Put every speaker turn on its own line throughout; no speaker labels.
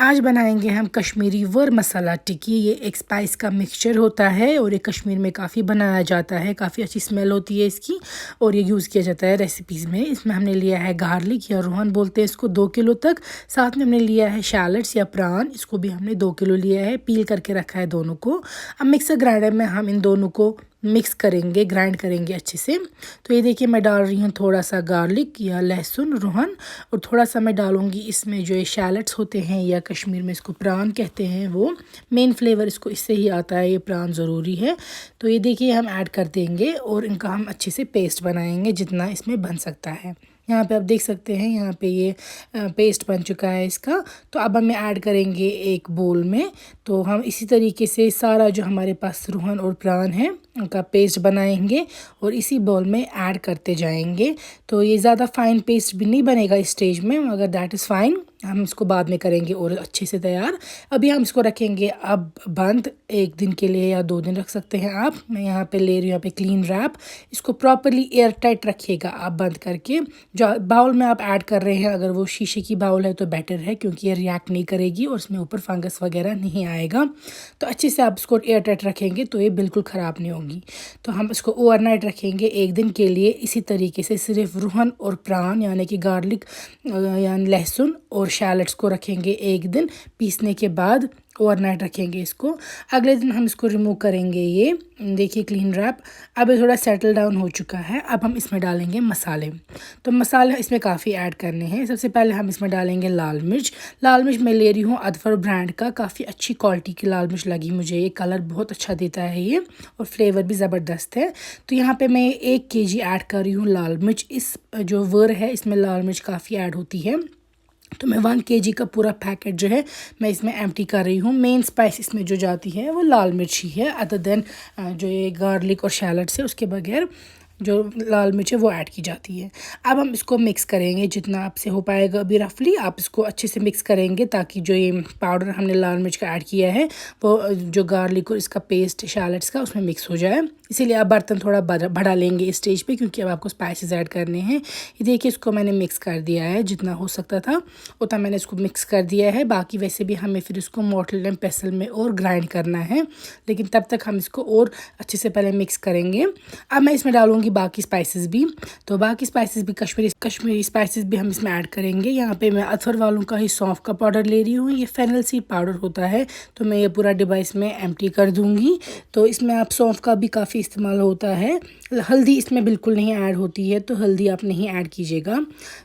आज बनाएंगे हम कश्मीरी वर मसाला टिक्की। ये एक स्पाइस का मिक्सचर होता है और ये कश्मीर में काफ़ी बनाया जाता है, काफ़ी अच्छी स्मेल होती है इसकी और ये यूज़ किया जाता है रेसिपीज़ में। इसमें हमने लिया है गार्लिक या रोहन बोलते हैं इसको 2 किलो तक। साथ में हमने लिया है शैलट्स या प्रान, इसको भी हमने 2 किलो लिया है, पील करके रखा है दोनों को। अब मिक्सर ग्राइंडर में हम इन दोनों को मिक्स करेंगे, ग्राइंड करेंगे अच्छे से। तो ये देखिए मैं डाल रही हूँ थोड़ा सा गार्लिक या लहसुन रोहन और थोड़ा सा मैं डालूँगी इसमें जो ये शैलट्स होते हैं या कश्मीर में इसको प्रान कहते हैं, वो मेन फ्लेवर इसको इससे ही आता है, ये प्रान ज़रूरी है। तो ये देखिए हम ऐड कर देंगे और इनका हम अच्छे से पेस्ट बनाएंगे जितना इसमें बन सकता है। यहाँ पे आप देख सकते हैं यहाँ पे ये पेस्ट बन चुका है इसका। तो अब हम ऐड करेंगे एक बोल में। तो हम इसी तरीके से सारा जो हमारे पास रोहन और प्रान है उनका पेस्ट बनाएंगे और इसी बोल में ऐड करते जाएंगे। तो ये ज़्यादा फाइन पेस्ट भी नहीं बनेगा इस स्टेज में, मगर दैट इज़ फाइन, हम इसको बाद में करेंगे और अच्छे से तैयार। अभी हम इसको रखेंगे अब बंद 1 दिन के लिए या 2 दिन रख सकते हैं आप। मैं यहाँ पे ले रही हूँ यहाँ पे क्लीन रैप, इसको प्रॉपरली एयर टाइट रखिएगा आप बंद करके। जो बाउल में आप ऐड कर रहे हैं अगर वो शीशे की बाउल है तो बेटर है, क्योंकि ये रिएक्ट नहीं करेगी और उसमें ऊपर फंगस वगैरह नहीं आएगा। तो अच्छे से आप इसको एयर टाइट रखेंगे तो ये बिल्कुल ख़राब नहीं होगी। तो हम इसको ओवरनाइट रखेंगे 1 दिन के लिए। इसी तरीके से सिर्फ रोहन और प्रान यानी कि गार्लिक यानी लहसुन और शैलट्स को रखेंगे 1 दिन, पीसने के बाद ओवरनाइट रखेंगे इसको। अगले दिन हम इसको रिमूव करेंगे। ये देखिए क्लीन रैप अब ये थोड़ा सेटल डाउन हो चुका है। अब हम इसमें डालेंगे मसाले। तो मसाले इसमें काफ़ी ऐड करने हैं। सबसे पहले हम इसमें डालेंगे लाल मिर्च। लाल मिर्च मैं ले रही हूँ अदफर ब्रांड का, काफ़ी अच्छी क्वालिटी की लाल मिर्च लगी मुझे, ये कलर बहुत अच्छा देता है ये और फ्लेवर भी ज़बरदस्त है। तो यहाँ पे मैं 1 kg ऐड कर रही हूँ लाल मिर्च। इस जो वर है इसमें लाल मिर्च काफ़ी ऐड होती है। तो मैं 1 kg का पूरा पैकेट जो है मैं इसमें एम्प्टी कर रही हूँ। मेन स्पाइस इसमें जो जाती है वो लाल मिर्च ही है, अदर देन जो ये गार्लिक और शैलट से उसके बगैर जो लाल मिर्च है वो ऐड की जाती है। अब हम इसको मिक्स करेंगे जितना आपसे हो पाएगा। अभी रफली आप इसको अच्छे से मिक्स करेंगे ताकि जो ये पाउडर हमने लाल मिर्च का ऐड किया है वो जो गार्लिक और इसका पेस्ट शैलट्स का उसमें मिक्स हो जाए। इसीलिए आप बर्तन थोड़ा बढ़ा लेंगे इस स्टेज पे, क्योंकि अब आपको स्पाइसेस ऐड करने हैं। ये देखिए इसको मैंने मिक्स कर दिया है, जितना हो सकता था उतना मैंने इसको मिक्स कर दिया है। बाकी वैसे भी हमें फिर इसको मोर्टल एंड पेसल में और ग्राइंड करना है, लेकिन तब तक हम इसको और अच्छे से पहले मिक्स करेंगे। अब मैं इसमें डालूँगी बाकी स्पाइसेस भी। तो बाकी स्पाइसेस भी कश्मीरी स्पाइसेस भी हम इसमें ऐड करेंगे। यहाँ पे मैं अथवर वालों का ही सौंफ का पाउडर ले रही हूँ, ये फेनल सीड पाउडर होता है। तो मैं ये पूरा डिब्बा इसमें एम्प्टी कर दूँगी। तो इसमें आप सौंफ का भी काफ़ी इस्तेमाल होता है। हल्दी इसमें बिल्कुल नहीं ऐड होती है, तो हल्दी आप नहीं ऐड कीजिएगा।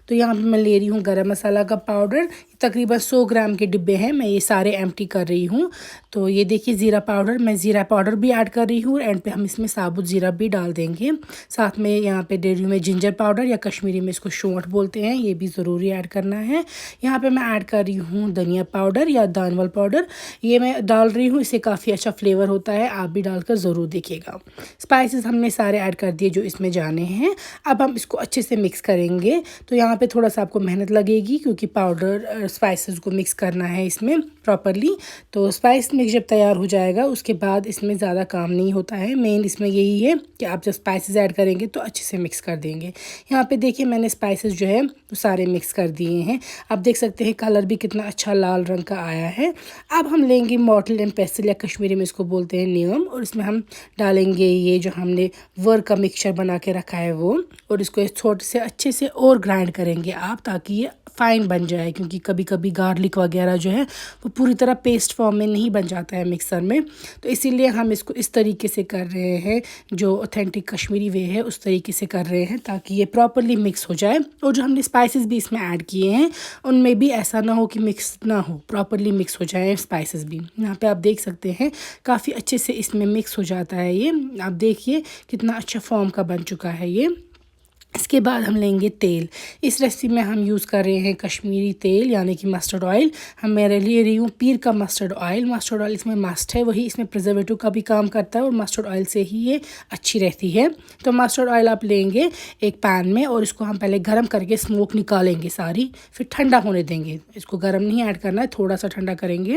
तो यहाँ पे मैं ले रही हूँ गरम मसाला का पाउडर, तकरीबन 100 ग्राम के डिब्बे हैं, मैं ये सारे एम्प्टी कर रही हूँ। तो ये देखिए ज़ीरा पाउडर, मैं ज़ीरा पाउडर भी ऐड कर रही हूँ। एंड पे हम इसमें साबुत ज़ीरा भी डाल देंगे। साथ में यहाँ पे दे रही हूँ मैं जिंजर पाउडर या कश्मीरी में इसको शौंठ बोलते हैं, ये भी ज़रूरी ऐड करना है। यहाँ पे मैं ऐड कर रही हूँ धनिया पाउडर या दानवल पाउडर, ये मैं डाल रही हूँ, इससे काफ़ी अच्छा फ्लेवर होता है, आप भी डालकर ज़रूर देखिएगा। स्पाइसेस हमने सारे ऐड कर दिए जो इसमें जाने हैं। अब हम इसको अच्छे से मिक्स करेंगे। तो यहाँ पे थोड़ा सा आपको मेहनत लगेगी क्योंकि पाउडर स्पाइसेस को मिक्स करना है इसमें प्रॉपरली। तो स्पाइस मिक्स जब तैयार हो जाएगा उसके बाद इसमें ज़्यादा काम नहीं होता है। मेन इसमें यही है कि आप जब स्पाइसेस ऐड करेंगे तो अच्छे से मिक्स कर देंगे। यहाँ पे देखिए मैंने स्पाइसेस जो है वो सारे मिक्स कर दिए हैं। आप देख सकते हैं कलर भी कितना अच्छा लाल रंग का आया है। अब हम लेंगे मॉर्टल एंड पेसल या कश्मीरी में इसको बोलते हैं नीम, और इसमें हम डालेंगे ये जो हमने वर का मिक्सचर बना के रखा है वो, और इसको इस छोटे से अच्छे से और ग्राइंड करेंगे आप ताकि ये फ़ाइन बन जाए, क्योंकि कभी कभी गार्लिक वगैरह जो है वो पूरी तरह पेस्ट फॉर्म में नहीं बन जाता है मिक्सर में। तो इसीलिए हम इसको इस तरीके से कर रहे हैं, जो ऑथेंटिक कश्मीरी वे है उस तरीके से कर रहे हैं ताकि ये प्रॉपरली मिक्स हो जाए। और जो हमने स्पाइसेस भी इसमें ऐड किए हैं उनमें भी ऐसा ना हो कि मिक्स ना हो, प्रॉपरली मिक्स हो जाए स्पाइसेस भी। यहाँ पे आप देख सकते हैं काफ़ी अच्छे से इसमें मिक्स हो जाता है ये। आप देखिए कितना अच्छा फॉर्म का बन चुका है ये। इसके बाद हम लेंगे तेल। इस रेसिपी में हम यूज़ कर रहे हैं कश्मीरी तेल यानी कि मस्टर्ड ऑयल। हम मेरे ले रही हूँ पीर का मस्टर्ड ऑयल। मस्टर्ड ऑयल इसमें मस्ट है, वही इसमें प्रिजर्वेटिव का भी काम करता है और मस्टर्ड ऑयल से ही ये अच्छी रहती है। तो मस्टर्ड ऑयल आप लेंगे एक पैन में और इसको हम पहले गर्म करके स्मोक निकालेंगे सारी, फिर ठंडा होने देंगे। इसको गर्म नहीं ऐड करना है, थोड़ा सा ठंडा करेंगे।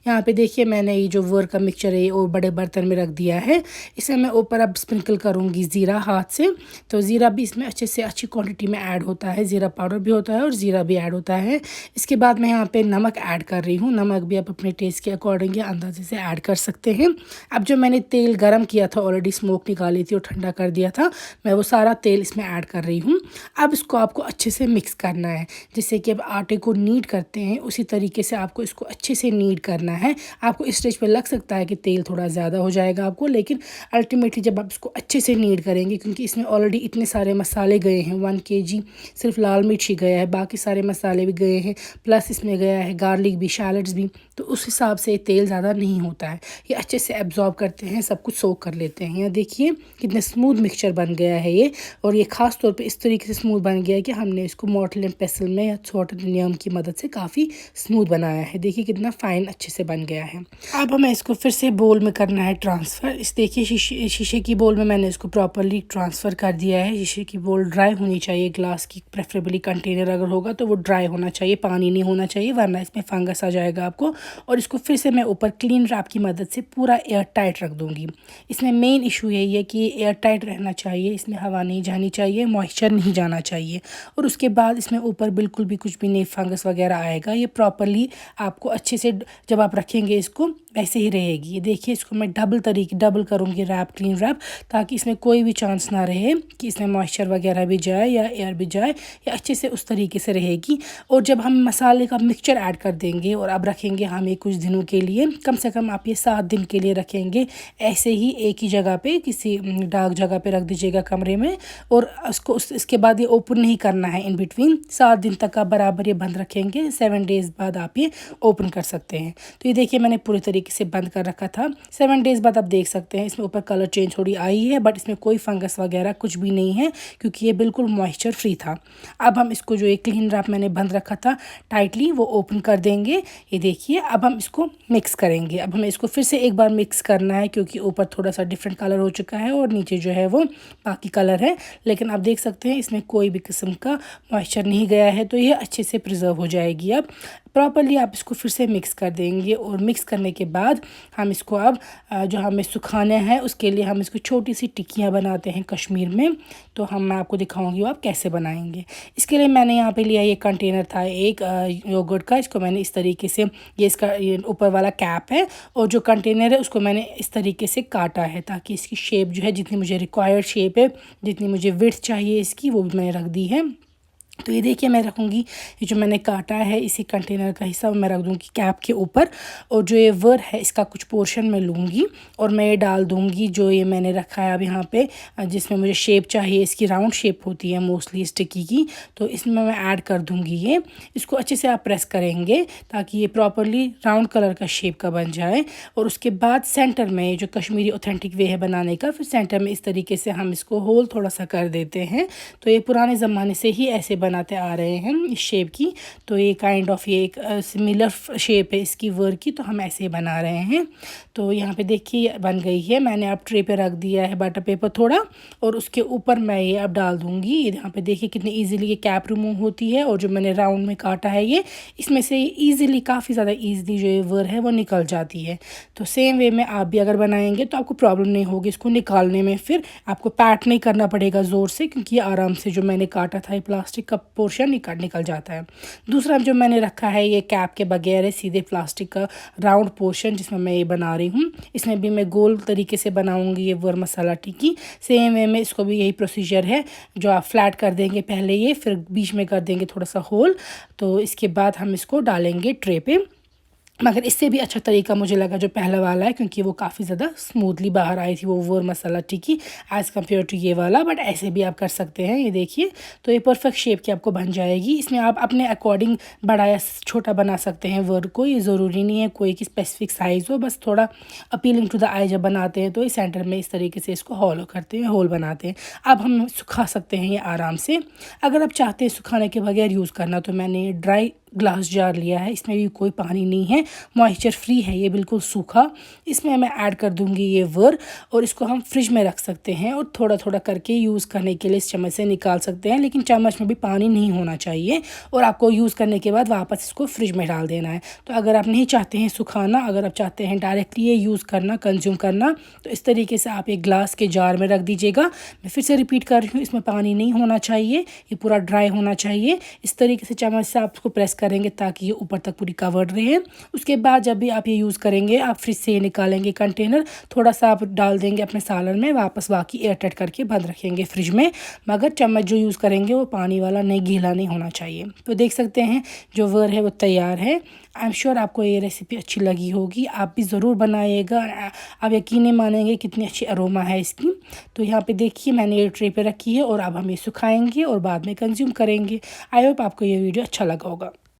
यहाँ पे देखिए मैंने ये जो वर का मिक्सचर है वो बड़े बर्तन में रख दिया है। इसे मैं ऊपर अब स्प्रिंकल करूँगी ज़ीरा हाथ से। तो ज़ीरा भी इसमें अच्छे से अच्छी क्वांटिटी में ऐड होता है। ज़ीरा पाउडर भी होता है और ज़ीरा भी ऐड होता है। इसके बाद मैं यहाँ पे नमक ऐड कर रही हूँ। नमक भी आप अपने टेस्ट के अकॉर्डिंग या अंदाजे से ऐड कर सकते हैं। अब जो मैंने तेल गरम किया था, ऑलरेडी स्मोक निकाली थी और ठंडा कर दिया था, मैं वो सारा तेल इसमें ऐड कर रही हूँ। अब इसको आपको अच्छे से मिक्स करना है। जैसे कि अब आटे को नीड करते हैं उसी तरीके से आपको इसको अच्छे से नीड करना है। आपको इस स्टेज पे लग सकता है कि तेल थोड़ा ज़्यादा हो जाएगा आपको, लेकिन अल्टीमेटली जब आप इसको अच्छे से नीड करेंगे, क्योंकि इसमें ऑलरेडी इतने सारे मसाले गए हैं, 1 kg सिर्फ लाल मिर्च ही गया है, बाकी सारे मसाले भी गए हैं, प्लस इसमें गया है गार्लिक भी, शैलड्स भी, तो उस हिसाब से तेल ज़्यादा नहीं होता है। ये अच्छे से एब्जॉर्ब करते हैं, सब कुछ सोक कर लेते हैं। यहाँ देखिए कितने स्मूथ मिक्सचर बन गया है ये, और ये ख़ास तौर पे इस तरीके से स्मूथ बन गया है कि हमने इसको मॉर्टल एंड पेसल में या सॉर्ट नियम की मदद से काफ़ी स्मूथ बनाया है। देखिए कितना फ़ाइन अच्छे से बन गया है। अब हमें इसको फिर से बोल में करना है ट्रांसफ़र। इस देखिए शीशे की बोल में मैंने इसको प्रॉपरली ट्रांसफ़र कर दिया है। शीशे की बोल ड्राई होनी चाहिए, ग्लास की प्रेफरेबली कंटेनर अगर होगा तो वो ड्राई होना चाहिए, पानी नहीं होना चाहिए, वरना इसमें फंगस आ जाएगा आपको। और इसको फिर से मैं ऊपर क्लीन रैप की मदद से पूरा एयर टाइट रख दूँगी। इसमें मेन इशू यही है कि ये एयर टाइट रहना चाहिए, इसमें हवा नहीं जानी चाहिए, मॉइस्चर नहीं जाना चाहिए। और उसके बाद इसमें ऊपर बिल्कुल भी कुछ भी नहीं फंगस वगैरह आएगा। ये प्रॉपरली आपको अच्छे से जब आप रखेंगे इसको वैसे ही रहेगी। ये देखिए इसको मैं डबल करूँगी रैप, क्लीन रैप, ताकि इसमें कोई भी चांस ना रहे कि इसमें मॉइस्चर वगैरह भी जाए या एयर भी जाए। ये अच्छे से उस तरीके से रहेगी। और जब हम मसाले का मिक्सचर ऐड कर देंगे और अब रखेंगे हम ये कुछ दिनों के लिए, कम से कम आप ये 7 दिन के लिए रखेंगे ऐसे ही एक ही जगह पे, किसी डार्क जगह पे रख दीजिएगा कमरे में। और उसको इसके बाद ये ओपन नहीं करना है इन बिटवीन। 7 दिन तक आप बराबर ये बंद रखेंगे, 7 डेज़ बाद आप ये ओपन कर सकते हैं। तो ये देखिए मैंने पूरी तरीके से बंद कर रखा था। 7 डेज़ बाद आप देख सकते हैं इसमें ऊपर कलर चेंज थोड़ी आई है, बट इसमें कोई फंगस वगैरह कुछ भी नहीं है, क्योंकि ये बिल्कुल मॉइस्चर फ्री था। अब हम इसको जो ये क्लीन रैप मैंने बंद रखा था टाइटली, वो ओपन कर देंगे। ये देखिए अब हम इसको मिक्स करेंगे। अब हमें इसको फिर से एक बार मिक्स करना है, क्योंकि ऊपर थोड़ा सा डिफरेंट कलर हो चुका है और नीचे जो है वो बाकी कलर है। लेकिन आप देख सकते हैं इसमें कोई भी किस्म का मॉइस्चर नहीं गया है, तो ये अच्छे से प्रिजर्व हो जाएगी। अब प्रॉपरली आप इसको फिर से मिक्स कर देंगे। और मिक्स करने के बाद हम इसको अब जो हमें सुखाना है उसके लिए हम इसको छोटी सी टिक्कियाँ बनाते हैं कश्मीर में। तो मैं आपको दिखाऊंगी वो आप कैसे बनाएंगे। इसके लिए मैंने यहाँ पे लिया ये कंटेनर था एक योगर्ट का। इसको मैंने इस तरीके से, ये इसका ऊपर वाला कैप है और जो कंटेनर है उसको मैंने इस तरीके से काटा है, ताकि इसकी शेप जो है, जितनी मुझे रिक्वायर्ड शेप है, जितनी मुझे विड्थ चाहिए इसकी, वो भी मैंने रख दी है। तो ये देखिए मैं रखूँगी ये जो मैंने काटा है इसी कंटेनर का हिस्सा मैं रख दूँगी कैप के ऊपर। और जो ये वर है इसका कुछ पोर्शन मैं लूँगी और मैं ये डाल दूँगी जो ये मैंने रखा है अब यहाँ पे, जिसमें मुझे शेप चाहिए। इसकी राउंड शेप होती है मोस्टली स्टिकी की, तो इसमें मैं ऐड कर दूँगी ये। इसको अच्छे से आप प्रेस करेंगे ताकि ये प्रॉपरली राउंड कलर का शेप का बन जाए। और उसके बाद सेंटर में जो कश्मीरी ऑथेंटिक वे है बनाने का, फिर सेंटर में इस तरीके से हम इसको होल थोड़ा सा कर देते हैं। तो ये पुराने ज़माने से ही ऐसे बनाते आ रहे हैं इस शेप की। तो ये काइंड ऑफ ये एक सिमिलर शेप है इसकी वर्क की, तो हम ऐसे बना रहे हैं। तो यहाँ पे देखिए बन गई है। मैंने अब ट्रे पे रख दिया है बटर पेपर थोड़ा, और उसके ऊपर मैं ये अब डाल दूँगी। यहाँ पे देखिए कितनी इजीली ये कैप रिमूव होती है। और जो मैंने राउंड में काटा है ये, इसमें से ईजिली, काफ़ी ज़्यादा ईजिली जो ये वर है वो निकल जाती है। तो सेम वे में आप भी अगर बनाएंगे तो आपको प्रॉब्लम नहीं होगी इसको निकालने में। फिर आपको पैट नहीं करना पड़ेगा ज़ोर से, क्योंकि आराम से जो मैंने काटा था ये प्लास्टिक का पोर्शन निकल जाता है। दूसरा जो मैंने रखा है ये कैप के बगैर है, सीधे प्लास्टिक का राउंड पोर्शन जिसमें मैं ये बना रही हूँ। इसमें भी मैं गोल तरीके से बनाऊँगी ये वर मसाला टिक्की। सेम वे में इसको भी यही प्रोसीजर है, जो आप फ्लैट कर देंगे पहले ये, फिर बीच में कर देंगे थोड़ा सा होल। तो इसके बाद हम इसको डालेंगे ट्रे पे। मगर इससे भी अच्छा तरीका मुझे लगा जो पहला वाला है, क्योंकि वो काफ़ी ज़्यादा स्मूथली बाहर आई थी वो वर मसाला टिक्की एज़ कम्पेयर टू ये वाला। बट ऐसे भी आप कर सकते हैं। ये देखिए तो ये परफेक्ट शेप की आपको बन जाएगी। इसमें आप अपने अकॉर्डिंग बड़ा या छोटा बना सकते हैं वर को। ये ज़रूरी नहीं है कोई की स्पेसिफिक साइज़ हो, बस थोड़ा अपीलिंग टू द आई जब बनाते हैं तो इस सेंटर में इस तरीके से इसको होल करते हैं, होल बनाते हैं। अब हम सुखा सकते हैं ये आराम से। अगर आप चाहते हैं सुखाने के बगैर यूज़ करना, तो मैंने ड्राई ग्लास जार लिया है, इसमें भी कोई पानी नहीं है, मॉइस्चर फ्री है ये, बिल्कुल सूखा। इसमें मैं ऐड कर दूंगी ये वर और इसको हम फ्रिज में रख सकते हैं और थोड़ा थोड़ा करके यूज़ करने के लिए इस चम्मच से निकाल सकते हैं, लेकिन चम्मच में भी पानी नहीं होना चाहिए और आपको यूज़ करने के बाद वापस इसको फ्रिज में डाल देना है। तो अगर आप नहीं चाहते हैं सुखाना, अगर आप चाहते हैं डायरेक्टली ये यूज़ करना, कंज्यूम करना, तो इस तरीके से आप एक ग्लास के जार में रख दीजिएगा। मैं फिर से रिपीट कर रही हूँ, इसमें पानी नहीं होना चाहिए, ये पूरा ड्राई होना चाहिए। इस तरीके से चम्मच से आप इसको प्रेस करेंगे ताकि ये ऊपर तक पूरी कवर्ड रहे। उसके बाद जब भी आप ये यूज़ करेंगे, आप फ्रिज से निकालेंगे कंटेनर, थोड़ा सा आप डाल देंगे अपने सालन में, वापस बाकी एयर टाइट करके बंद रखेंगे फ्रिज में। मगर चम्मच जो यूज़ करेंगे वो पानी वाला नहीं, गीला नहीं होना चाहिए। तो देख सकते हैं जो वर है वो तैयार है। आई एम श्योर आपको ये रेसिपी अच्छी लगी होगी, आप भी ज़रूर बनाइएगा। आप यकीन नहीं मानेंगे कितनी अच्छी अरोमा है इसकी। तो यहाँ पे देखिए मैंने ये ट्रे पे रखी है और अब हम ये सुखाएंगे और बाद में कंज्यूम करेंगे। आई होप आपको ये वीडियो अच्छा लगा होगा।